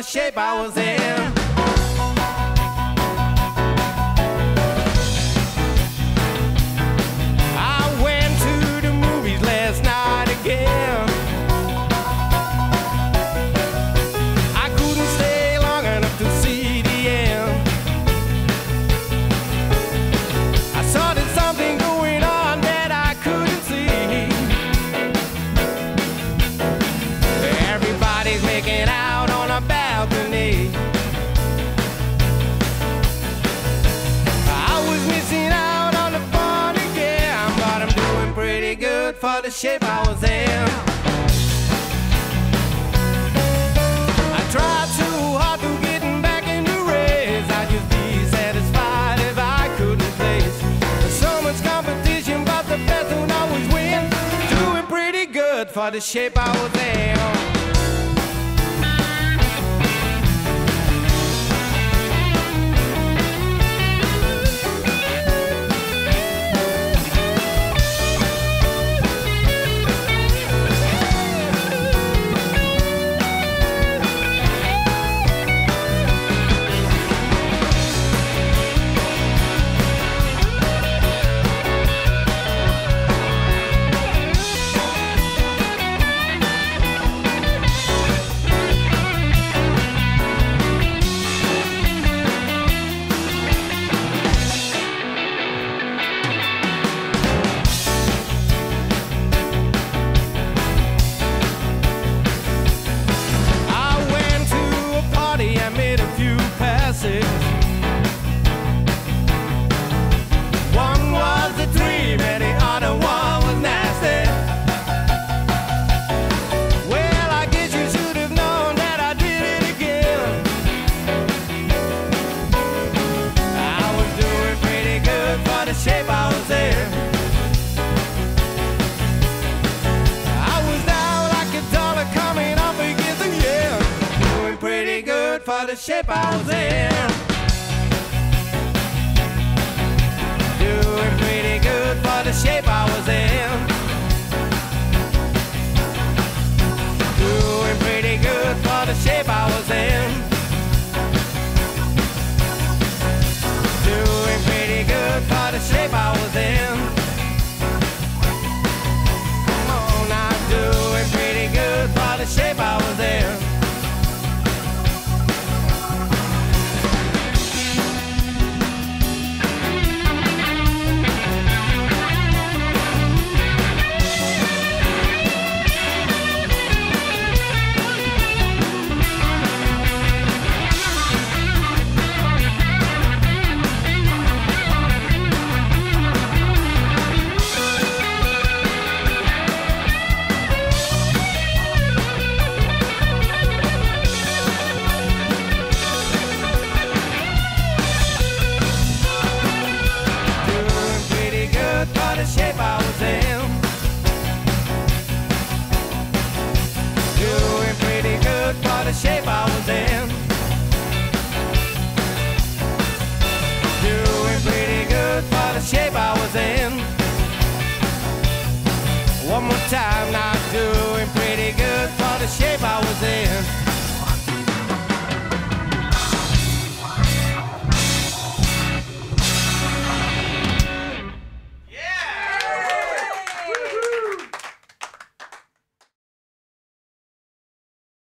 shape I was in. I went to the movies last night again. I couldn't stay long enough to see the end. I saw there's something going on that I couldn't see. Everybody's making out on a balcony. I was missing out on the fun again, but I'm doing pretty good for the shape I was in. I tried too hard to get back in the race. I'd just be satisfied if I couldn't place. There's so much competition, but the best don't always win. Doing pretty good for the shape I was in. One was a dream and the other one was nasty. Well, I guess you should have known that I did it again. I was doing pretty good for the shape I was in. I was down like a dollar coming up against the yen. Doing pretty good for the shape I was in. Doing pretty good for the shape I was in.